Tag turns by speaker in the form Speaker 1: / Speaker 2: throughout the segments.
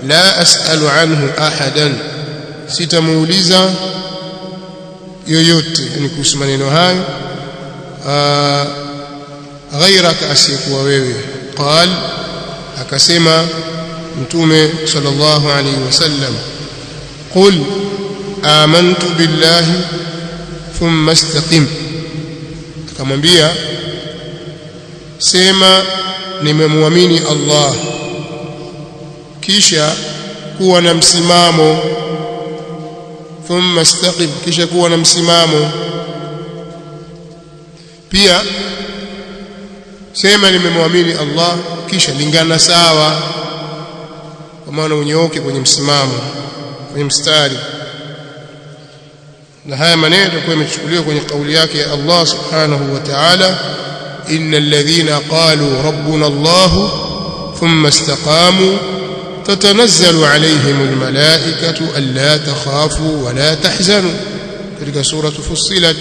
Speaker 1: la as'alu anhu ahadan, sitamuuliza yoyote, yani kuhusu maneno hayo, ghairaka, asiyekuwa wewe. Qal, akasema mtume sallallahu alayhi wasallam, qul amantu billahi thumma istaqim, akamwambia sema nimemwamini Allah kisha kuwa na msimamo. Thumma istaqim, kisha kuwa na msimamo. Pia sema nimemwamini Allah kisha lingana sawa, kwa maana unyooke kwenye msimamo, kwenye mstari. Na haya maneno yatakuwa yamechukuliwa kwenye kauli yake ya Allah subhanahu wa ta'ala, innal ladhina qalu rabbuna Allah thumma istaqamu tatanazzalu alayhimul malaikatu alla takhafu wa la tahzanu, katika sura Fussilat.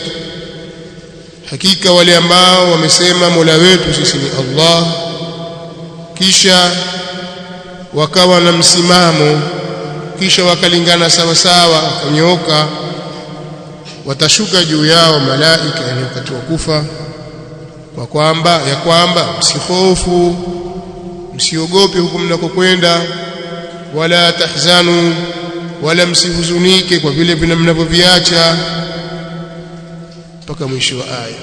Speaker 1: Hakika wale ambao wamesema Mola wetu sisi ni Allah, kisha wakawa na msimamo, kisha wakalingana sawa sawa, wakanyooka, watashuka juu yao malaika, yani wakati wa kufa, kwa kwamba msihofu, msiogope huko mnakokwenda, wala tahzanu, wala msihuzunike kwa vile mnavyoviacha, mpaka mwisho wa aya.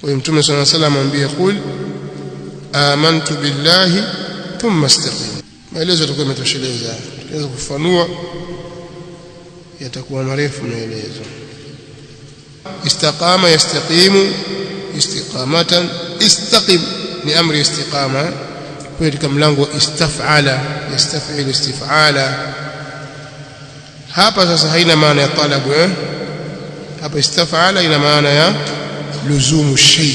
Speaker 1: Kwa hiyo Mtume صلى الله عليه وسلم amwambia qul amantu billahi thumma istaqim. Maelezo yatakuwa yametosheleza, tukiweza kufanua yatakuwa marefu maelezo. Istaqama yastaqimu istiqamatan, istaqim ni amri istiqama, katika mlango istaf'ala yastaf'il istif'ala. Hapa sasa haina maana ya talabu, hapa istaf'ala ina maana ya luzumu shay,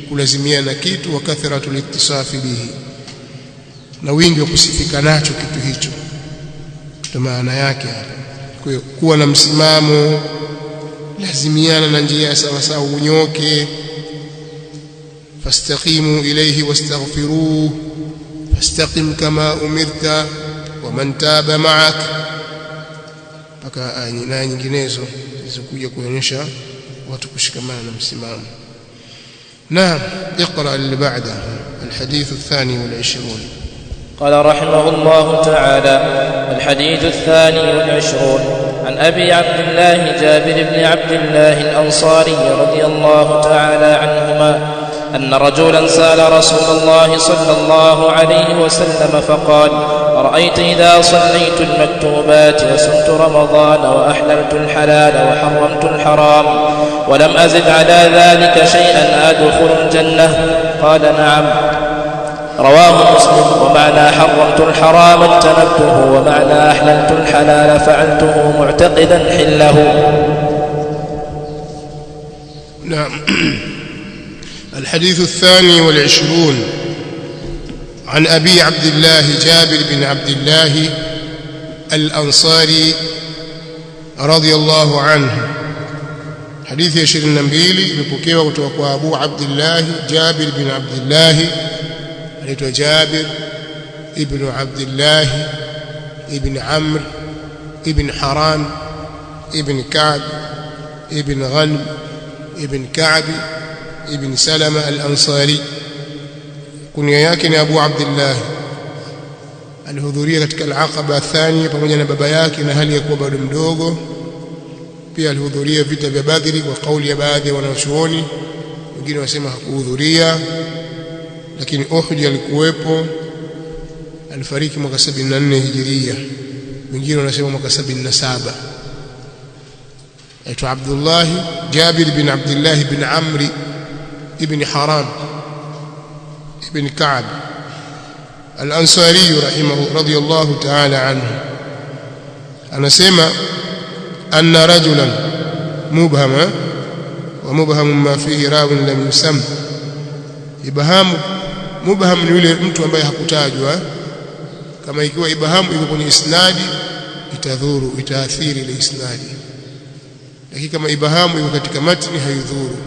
Speaker 1: kulazimiana kitu, wa kathratul ittisafi bihi, na wingi wa kusifika nacho kitu hicho, ndio maana yake hapa. Kwa hiyo kuwa na msimamo, lazimiana na njia sawa sawa, unyoke. fastaqimu ilayhi wastaghfiruhu fastaqim kama umirta wa man taba ma'ak, mpaka aya nyinginezo zilizokuja kuonyesha watu kushikamana na msimamo. Naam, اقرأ اللي بعده الحديث 22.
Speaker 2: قال رحمه الله تعالى: الحديث 22 عن أبي عبد الله جابر بن عبد الله الأنصاري رضي الله تعالى عنهما أن رجلا سأل رسول الله صلى الله عليه وسلم فقال: أرأيت إذا صليت المكتوبات وصمت رمضان وأحللت الحلال وحرمت الحرام ولم أزد على ذلك شيئا أدخل الجنة؟ قال: نعم. رواه مسلم. ومعنى حرمت الحرام اجتنبته، ومعنى أحللت الحلال فعلته معتقدا حله.
Speaker 1: نعم. الحديث 22 عن أبي عبد الله جابر بن عبد الله الأنصاري رضي الله عنه. حديث 22 imepokewa kutoka kwa Abu Abdullah Jabir bin Abdullah, anaitwa Jabir ibn Abdullah ibn Amr ibn Haram ibn Ka'b ibn Ghanm ibn Ka'b ibn Salama al-Ansari. Kunia yake ni Abu Abdullah. Alihudhuria katika al-Aqaba athani pamoja na baba yake, na hali ya kuwa bado mdogo. Pia alihudhuria vita vya Badri kwa kauli ya baadhi ya wanachuoni, wengine wasema hakuhudhuria, lakini Uhud alikuwepo. Alifariki mwaka 74 Hijiria, wengine wanasema mwaka 77. Aitwa Abdullah Jabir bin Abdullah bin Amr ibn Haram ibn Ka'b al-Ansari radiyallahu ta'ala anhu. Anasema anna rajulan mubhama wa mubhamun ma fihi rawin lam yusam. Ibham, mubham ni yule mtu ambaye hakutajwa. Kama ikiwa ibham iko kwenye isnadi itadhuru, itaathiri ile isnadi, lakini kama ibham iko katika matni haidhuru.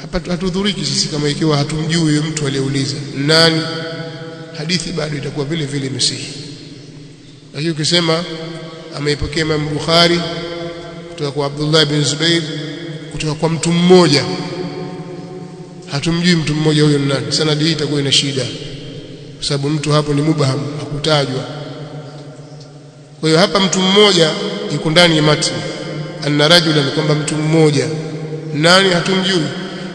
Speaker 1: Hapa hatudhuriki sisi kama ikiwa hatumjui yule mtu aliyeuliza nani, hadithi bado itakuwa vile vile imesihi. Lakini ukisema ameipokea Imam Bukhari kutoka kwa Abdullah bin Zubair kutoka kwa mtu mmoja, hatumjui mtu mmoja huyo ni nani, sanadi hii itakuwa ina shida, kwa sababu mtu hapo ni mubham, hakutajwa. Kwa hiyo hapa mtu mmoja yuko ndani ya matni, anna rajulan, kwamba mtu mmoja nani hatumjui.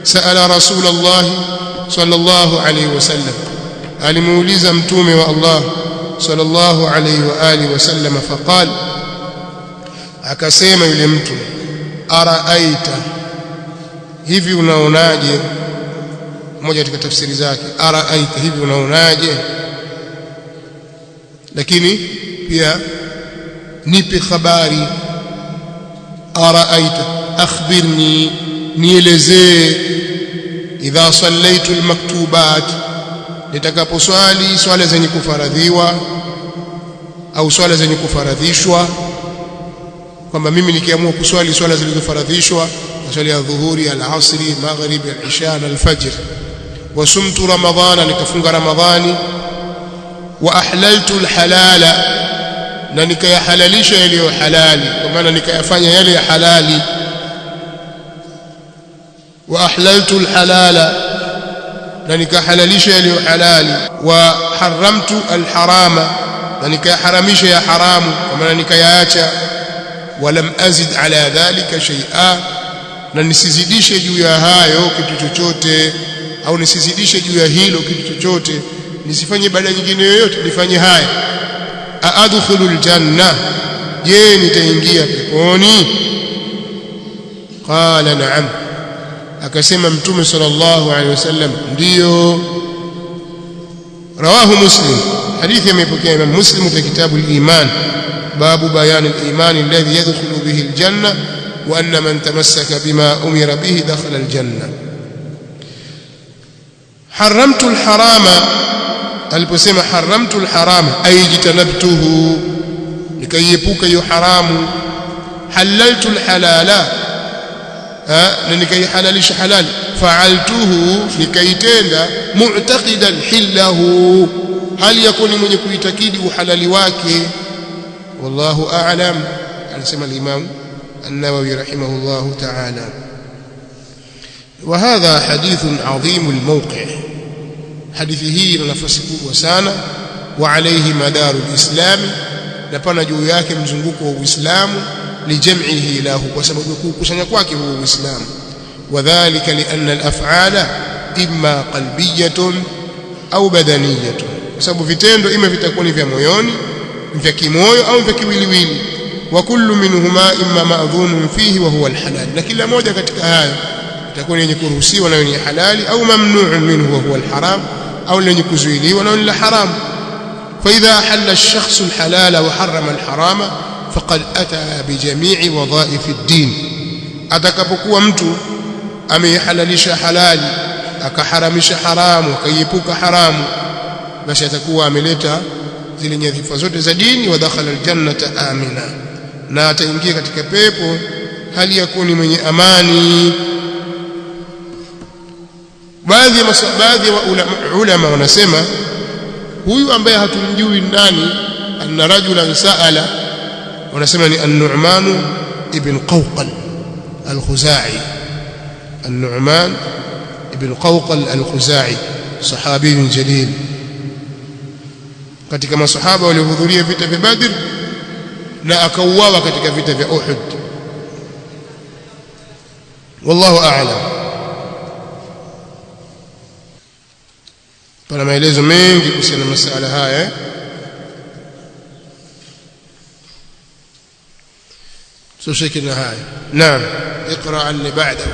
Speaker 1: Saala Rasulullah sallallahu alayhi wasallam, alimuuliza mtume wa Allah sallallahu alayhi wa alihi wasallam, faqal, akasema yule mtu, araaita, hivi unaonaje? Moja katika tafsiri zake, araaita, hivi unaonaje, lakini pia nipe habari. Araaita, akhbirni, nielezee. Idha sallaitu almaktubat, nitakaposwali swala zenye kufaradhiwa au swala zenye kufaradhishwa, kwamba mimi nikiamua kuswali swala zilizofaradhishwa, swala ya dhuhuri, al-asri, maghrib, al-isha, al-fajr, wa sumtu ramadhana, nikafunga ramadhani, wa ahlaltu al-halala, na nikayahalalisha yaliyo halali, kwa maana nikayafanya yale ya halali. Wa ahlaltu al-halala, na nikahalalisha yaliyo halali. Wa haramtu al-harama, na nikayaharamisha ya haramu, kwa maana nikayaacha. Walam azid ala dhalika shay'a, na nisizidishe juu ya hayo kitu chochote, au nisizidishe juu ya hilo kitu chochote, nisifanye ibada nyingine yoyote, nifanye haya. Aadkhulul janna, je, nitaingia peponi? Qala na'am, akasema mtume sallallahu alaihi wasallam, ndiyo. Rawahu Muslim, hadithi imepokea Imam Muslim katika kitabu al-Iman, babu bayan al-iman alladhi yadkhulu bihi al-janna wa anna man tamassaka bima umira bihi dakhala al-janna. Haramtu al-harama, aliposema haramtu al-harama ay jitanabtuhu, nikaiepuka hiyo haramu. Halaltu al-halala, na nikaihalalisha halali. Fa'altuhu, nikaitenda. Mu'taqidan hillahu, hali yakuni mwenye kuitakidi uhalali wake. Wallahu a'lam. Anasema al-Imam an-Nawawi rahimahullahu ta'ala. Wa hadha hadithun 'azim al-mawqi', hadithi hii ina nafasi kubwa sana. Wa alayhi madaru al-islam, na pana juu yake mzunguko wa Uislamu. Lijam'ihi lahu, kwa sababu kukusanya kwake huo Uislamu. Wadhālika li'anna al-af'ala imma qalbiyyatun au badaniyatun, kwa sababu vitendo ima vitakuwa ni vya moyoni, vya kimoyo au vya kiwiliwili. Wa kullu minhuma imma ma'dhunun fihi wa huwa al-halal, na kila moja katika haya itakuwa yenye kuruhusiwa na yenye halali, au mamnu'un minhu wa huwa al-haram, au yenye kuzuiliwa na yenye haram. Fa idha halla ash-shakhsu al-halala wa harrama al-harama faqad ata bijami'i wadha'if ad-din, atakapokuwa mtu amehalalisha halali akaharamisha haramu akaiepuka haramu, basi atakuwa ameleta zile nyadhifa zote za dini. Wa dakhala aljannata amina, na ataingia katika pepo hali ya kuwa ni mwenye amani. Baadhi ya ulama wanasema huyu ambaye hatumjui ndani, anna rajulan sa'ala, wanasema ni an-Nu'man ibn Qawqal al-Khuzai. an-Nu'man ibn Qawqal al-Khuzai, sahabi jalil, katika masahaba waliohudhuria vita vya Badr na akauawa katika vita vya Uhud. Wallahu a'lam. Pana maelezo mengi kuhusiana na masuala haya. سوشكنا هاي. نعم، اقرأ اللي بعده.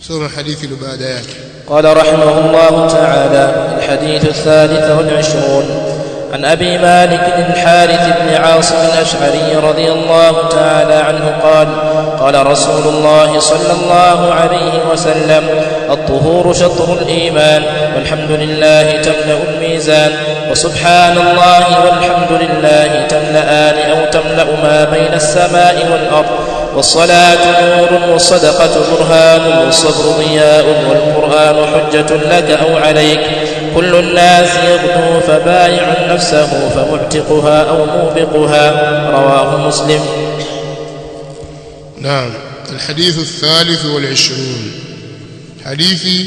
Speaker 1: سورة حديث الباديات.
Speaker 2: قال رحمه الله تعالى: الحديث 23 عن أبي مالك الحارث بن عاصم الأشعري رضي الله تعالى عنه قال: قال رسول الله صلى الله عليه وسلم: الطهور شطر الإيمان، والحمد لله تملأ الميزان، وسبحان الله والحمد لله تملأان أو تملأ ما بين السماء والأرض، والصلاة نور، والصدقة برهان، والصبر ضياء، والقرآن حجة لك أو عليك، كل الناس يغدو فبايع نفسه فمعتقها أو موبقها. رواه مسلم.
Speaker 1: نعم. الحديث 23 حديثي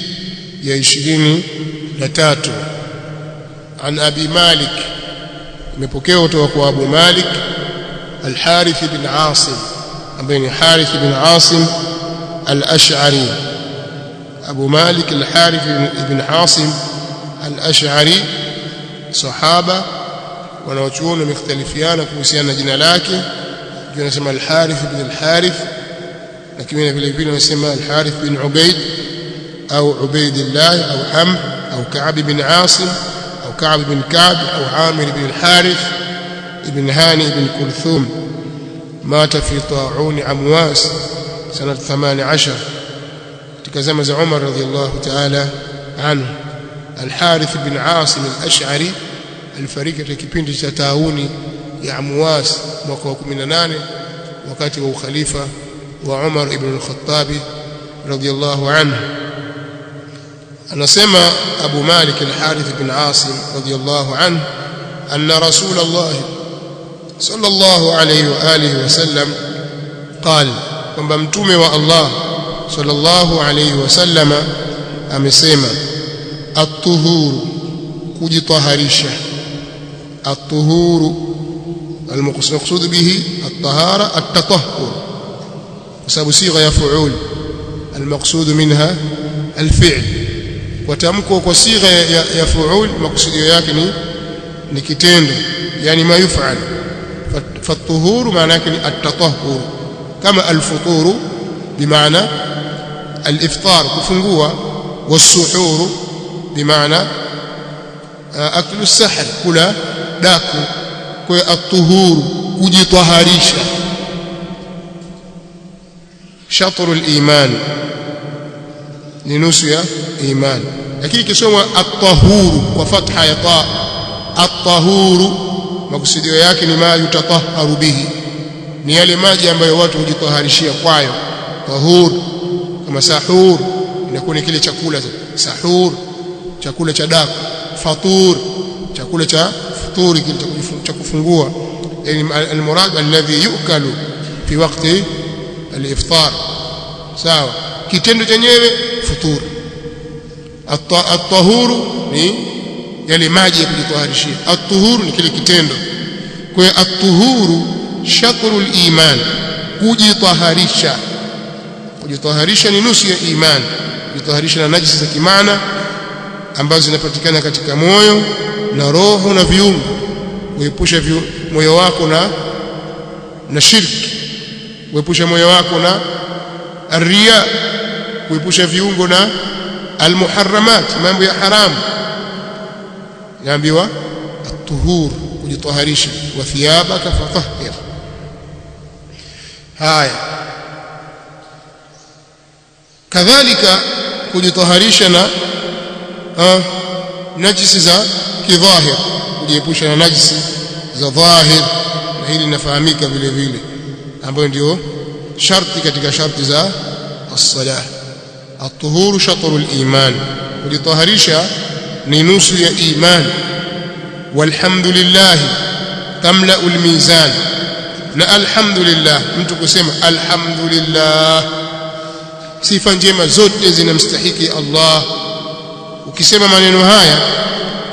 Speaker 1: يا 23 عن أبي مالك مبكيه kutoka أبو مالك الحارث بن عاصم بن حارث بن عاصم الأشعري. أبو مالك الحارث بن عاصم الأشعري صحابة wanaochuoni mختلفiana kuhusiana na jina lake. Wanasema al-Harith bin al-Harith, lakini vile vile wanasema al-Harith bin Ubayd au Ubaydillah au Amr au Ka'b bin Asim au Ka'b bin Ka'b au Amir bin al-Harith ibn Hani ibn Kulthum. مات في طاعون عمواس سنة 18 katika zama za Umar radhiyallahu ta'ala anhu. Al-Harith bin Asim al-Ash'ari alifariki katika kipindi cha tauni ya Amwas mwaka wa 18 wakati wa ukhalifa wa Umar ibn al-Khattab radhiyallahu anhu. Anasema Abu Malik al-Harith bin Asim radhiyallahu anhu anna Rasulullah sallallahu alayhi wa alihi wasallam qala, kwamba mtume wa Allah sallallahu alayhi wasallam amesema at-tuhuru, kujitaharisha. at-tuhuru المقصود به الطهارة التطهر بسبب صيغة يفعول المقصود منها الفعل وتمكو كصيغة يفعول مقصوديو yake ni kitendo, yani ma yuf'al. فالطهور معناه التطهر كما الفطور بمعنى الإفطار كفungua, والسحور بمعنى أكل السحر كلا داكو. kwa at-tuhuru kujitaharisha. shatrul iman ni nusu ya iman, lakini kisoma at-tahuru kwa fatha ya ta. at-tahuru makusudio yake ni ma yutatahharu bihi, ni yale maji ambayo watu hujitaharishia kwayo. tahur kama sahur inakuwa ni kile chakula. sahur chakula cha daku. fatur chakula cha futuri kile cha kufungua, yani almurad alladhi yukalu fi waqti aliftar. sawa, kitendo chenyewe futur. at-tahuru ni yale maji ya kujitaharishia, at-tuhuru ni kile kitendo. kwa hiyo at-tuhuru shatrul iman, kujitaharisha. kujitaharisha ni nusu ya iman, kujitaharisha na najisi za kimaana ambazo zinapatikana katika moyo na roho na viungo, kuepusha moyo wako na shirki, kuepusha moyo wako na riya, kuepusha viungo na almuharramat, mambo ya haramu. yaambiwa at-tuhur, kujitaharisha. wa thiyabaka fatahhir. haya kadhalika kujitaharisha na najisi za kidhahir, kujiepusha na najisi za dhahir, na hili linafahamika vile vile, ambayo ndio sharti katika sharti za as-salah. at-tuhuru shatrul iman, kujitaharisha ni nusu ya iman. walhamdulillah tamla'u al-mizan, na alhamdulillah, mtu kusema alhamdulillah, sifa njema zote zinamstahiki Allah. ukisema maneno haya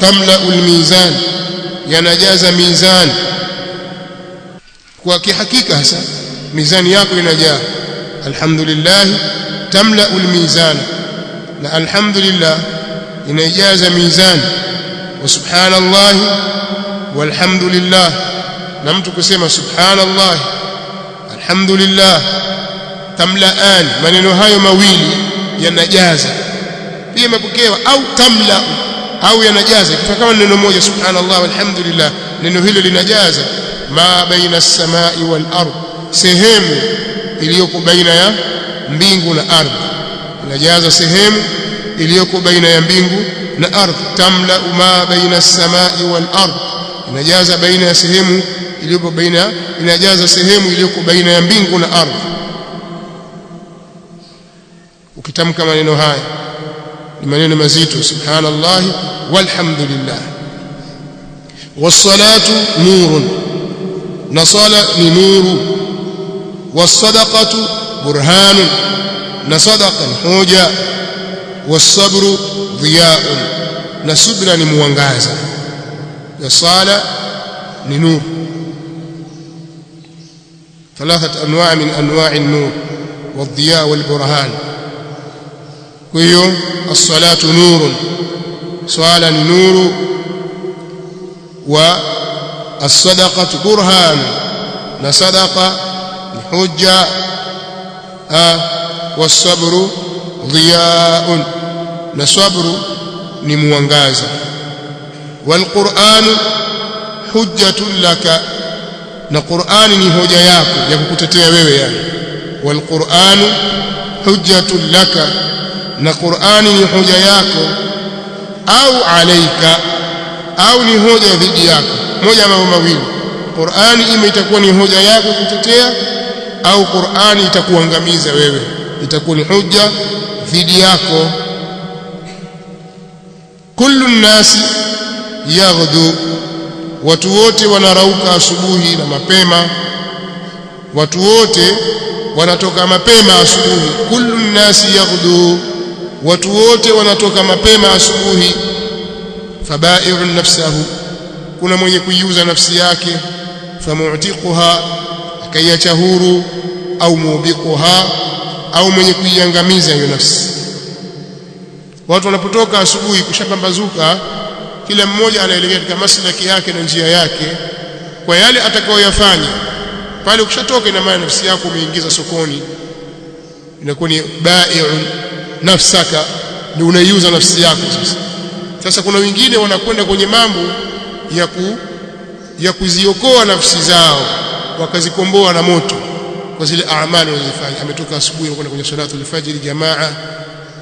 Speaker 1: tamla'ul mizan, yanajaza mizan. kwa kihakika hasa mizani yako inajaa. alhamdulillah tamla'ul mizan, na alhamdulillah inajaza mizan. wa subhanallah walhamdulillah, na mtu kusema subhanallah alhamdulillah tamla'an, maneno hayo mawili yanajaza. pia imepokewa au tamla au yanajaza, kama neno moja subhanallah walhamdulillah, neno hilo linajaza ma baina as-samai wal ardh, sehemu iliyoko baina ya mbingu na ardhi. inajaza sehemu iliyoko baina ya mbingu na ardhi. tamla ma baina as-samai wal ardh, inajaza baina ya sehemu iliyoko baina, inajaza sehemu iliyoko baina ya mbingu na ardhi. ukitamka maneno haya ni maneno mazito, subhanallah walhamdulillah. Was-salatu nurun, na sala ni nuru. Was-sadaqatu burhanun, na sadaqa ni hoja. Was-sabru dhiyaa'un, na subra ni mwangaza. Ya sala ni nuru. ثلاثة أنواع من أنواع النور والضياء والبرهان. كيو الصلاة نور، صلاة نور. والصدقة برهان، نصدقة حجة. والصبر ضياء، نصبر نموانغازا. والقرآن حجة لك، na Qur'ani ni hoja yako ya kukutetea wewe yani. Wal Qur'anu hujjatun laka, na Qur'ani ni hoja yako. Au alaika, au ni hoja dhidi yako. Moja mambo mawili, Qur'ani ima itakuwa ni hoja yako kutetea, au Qur'ani itakuangamiza wewe, itakuwa ni hoja dhidi yako. Kullu nnasi yaghdu, watu wote wanarauka asubuhi na mapema, watu wote wanatoka mapema asubuhi. Kullu nnasi yaghdu, watu wote wanatoka mapema asubuhi. Fabai'u nafsahu, kuna mwenye kuiuza nafsi yake. Famu'tiquha, akaiacha huru. Au mubiquha, au mwenye kuiangamiza hiyo nafsi. Watu wanapotoka asubuhi kushapambazuka, kila mmoja anaelekea katika maslaki yake na njia yake kwa yale atakayoyafanya. Pale ukishatoka, ina maana nafsi yako umeingiza sokoni, inakuwa ni bai'un nafsaka, ndio unaiuza nafsi yako. Sasa kuna wengine wanakwenda kwenye mambo ya kuziokoa nafsi zao, wakazikomboa na moto kwa zile amali wanazofanya. Ametoka asubuhi kwenda kwenye salatul fajr jamaa,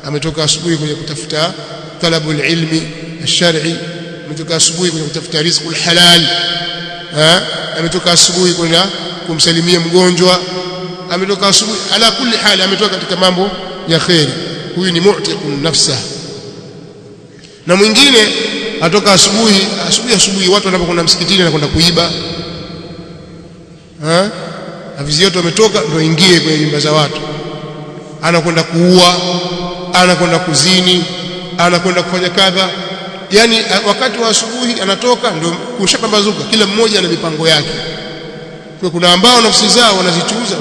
Speaker 1: ametoka asubuhi kwenye kutafuta talabul ilmi الشرعي, ametoka asubuhi kwenye kutafuta rizqul halal, ametoka asubuhi kwenda kumsalimia mgonjwa, ametoka asubuhi. Ala kulli hali ametoka katika mambo ya khairi. Huyu ni mu'tiqun nafsa. Na mwingine atoka asubuhi watu wanapokwenda msikitini na kwenda kuiba, afizi yote wametoka ndio ingie kwenye nyumba za watu, anakwenda kuua, anakwenda kuzini, anakwenda kufanya kadha. Yani wakati wa asubuhi anatoka ndio kushapambazuka, kila mmoja ana mipango yake. Kwa kuna ambao nafsi zao wanazichuza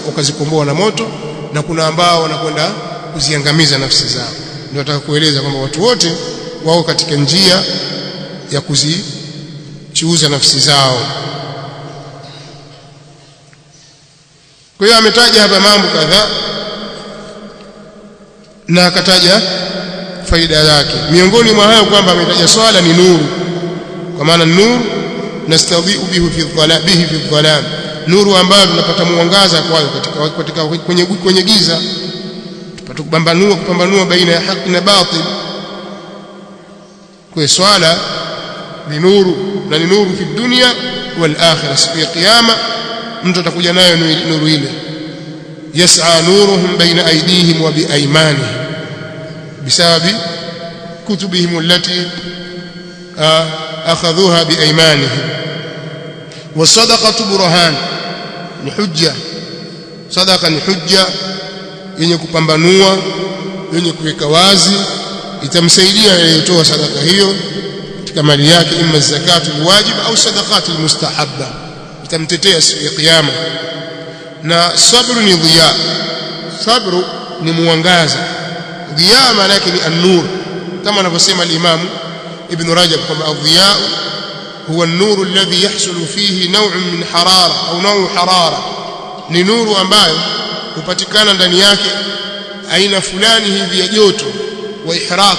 Speaker 1: wakazikomboa na moto, na kuna ambao wanakwenda kuziangamiza nafsi zao. Ndio nataka kueleza kwamba watu wote wao katika njia ya kuzichuza nafsi zao. Kwa hiyo ametaja hapa mambo kadhaa na akataja faida zake. Miongoni mwa hayo kwamba ametaja swala ni nuru, kwa maana nuru nastadhi'u bihi fi dhalam, nuru ambayo tunapata mwangaza kwayo katika kwenye giza, tupate kupambanua baina ya haki na batil. Kwa swala ni nuru, na ni nuru fi dunya wal akhirah. Siku ya kiyama mtu atakuja nayo nuru ile. Yas'a nuruhum baina aydihim wa bi aymanihim bisababi kutubihim allati akhadhuha bi aymanihim. Wasadaqatu burhan, ni hujja. Sadaqa ni hujja yenye kupambanua, yenye kuweka wazi, itamsaidia aliyetoa sadaka hiyo katika mali yake, imma zakatu alwajib au sadaqatu almustahabba, itamtetea siku ya kiyama. Na sabru ni dhiya, sabru ni mwangaza. Dhiya maana yake ni an-nur, kama anavyosema al-Imam Ibn Rajab kwamba adh-dhiya huwa an-nur alladhi yahsulu fihi naw'un min harara au naw'u harara, ni nuru ambayo hupatikana ndani yake aina fulani hivi ya joto wa ihraq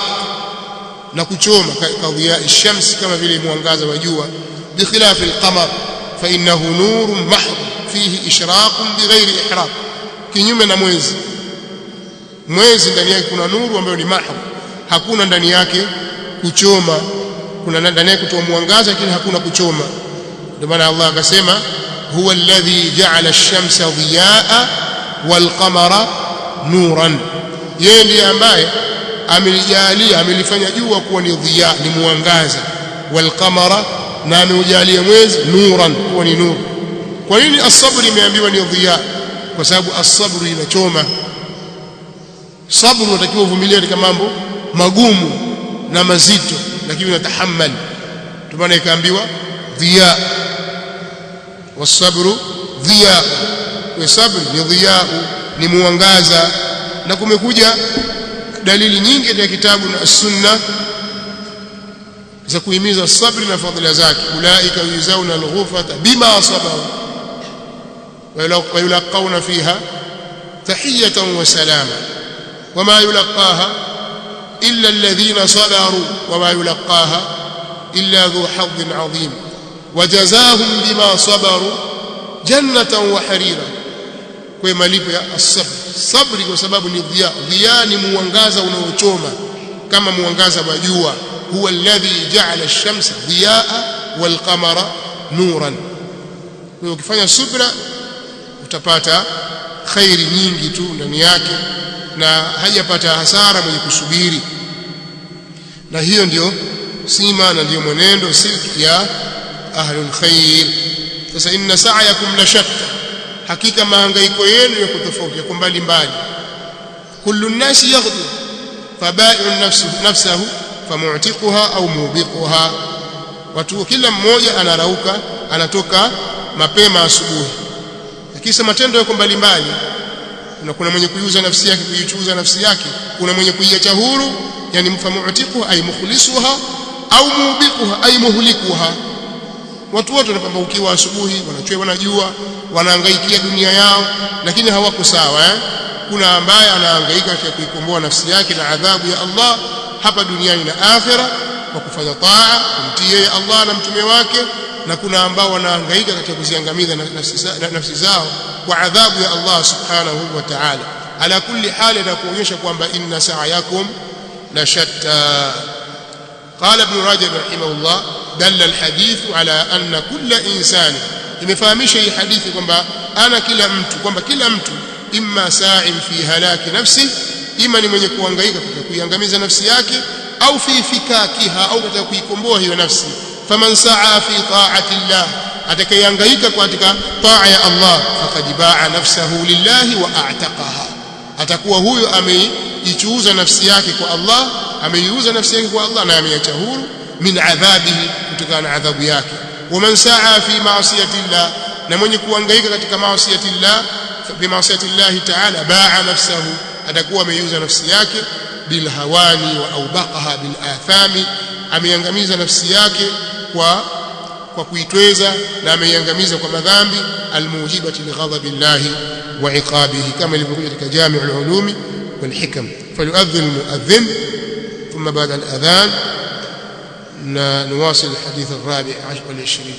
Speaker 1: na kuchoma, ka dhiya ash-shams, kama vile mwangaza wa jua. Bikhilaf al-qamar fa innahu nurun mahdh fihi ishraqun bighairi ihraq, kinyume na mwezi. Mwezi ndani yake kuna nuru ambayo ni mahdh, hakuna ndani yake kuchoma. Kuna ndani yake kutoa mwangaza lakini hakuna kuchoma. Ndio maana Allah akasema huwa alladhi ja'ala ash-shamsa dhiyaa wal qamara nuran, yeye ndiye ambaye amelijalia amelifanya jua kuwa ni dhiya, ni mwangaza, wal qamara, na ameujalia mwezi nuran, kuwa ni nuru. Kwa nini as-sabr imeambiwa ni dhiya? Kwa sababu as-sabr inachoma. Sabr unatakiwa uvumilie katika mambo magumu na mazito, lakini unatahammal. Ndio maana ikaambiwa dhiya, was-sabru dhiya. Kwa sabr ni dhiya, ni mwangaza. Na kumekuja dalili nyingi katika kitabu na sunna za kuhimiza sabri na fadhila zake. Ulaika yuzauna al-ghurfata bima sabaru wa yulaqawna fiha tahiyatan wa salama wama yulaqaha illa alladhina sabaru wama yulaqaha illa dhu hadhin adhim wajazahum bima sabaru jannatan wa harira. Kwa malipo ya as-sabr, sabri kwa sababu ni dhiya. Dhiya ni mwangaza unaochoma kama mwangaza wa jua. Huwa alladhi ja'ala ash-shamsa dhiyaa wal qamara nuran. Kwa ukifanya subra utapata khairi nyingi tu ndani yake, na hajapata hasara mwenye kusubiri. Na hiyo ndio sima na ndio mwenendo silki ya ahlul khair. Sasa inna sa'yakum la shatta, hakika mahangaiko yenu yako tofauti, yako mbali mbali. Kullu an-nasi yaghdu fabai'u nafsahu famu'tiquha au mubiquha. Watu kila mmoja anarauka, anatoka mapema asubuhi. Lakini matendo yako mbali mbali. Kuna mwenye kuiuza nafsi yake, kuichuza nafsi yake. Kuna mwenye kuiacha huru, yani mfamu'tiquha ay mukhlisuha au mubiquha ay muhlikuha. Watu wote wanapambaukiwa asubuhi, wanajua, wanahangaikia dunia yao, lakini hawako sawa. Kuna ambaye anahangaika katika kuikomboa nafsi yake na adhabu ya Allah hapa duniani na akhera kwa kufanya taa, kumtii yeye Allah na mtume wake, na kuna ambao wanahangaika katika kuziangamiza nafsi zao kwa adhabu ya Allah subhanahu wa ta'ala. Ala kulli hali, na kuonyesha kwamba inna sa'yakum la shatta. Qala ibn Rajab rahimahullah, dalla alhadithu ala anna kulla insani, imefahamisha hii hadithi kwamba kila mtu imma sa'im fi halaki nafsi, ima ni mwenye kuhangaika katika kuiangamiza nafsi yake, au fi fikakiha, au katika kuikomboa hiyo nafsi. Faman sa'a fi ta'ati Allah, atakayehangaika katika taa ya Allah, faqad ba'a nafsahu lillahi wa a'taqaha, atakuwa huyo ameichuuza nafsi yake kwa Allah, ameiuza nafsi yake kwa Allah na ameiacha huru min adhabihi, kutokana na adhabu yake. Waman sa'a fi ma'siyati Allah, na mwenye kuhangaika katika ma'siyati Allah, bi ma'siyati Allah ta'ala, ba'a nafsahu, atakuwa ameiuza nafsi yake bil hawani wa aubaqaha bil athami, ameiangamiza nafsi yake kwa kuitweza, na ameiangamiza kwa madhambi almujibati li ghadabillahi wa iqabihi, kama ilivyokuja katika Jami'ul Ulumi wal Hikam. Falyu'adhdhin al-mu'adhdhin thumma ba'da al-adhan نواصل الحديث الرابع والعشرين.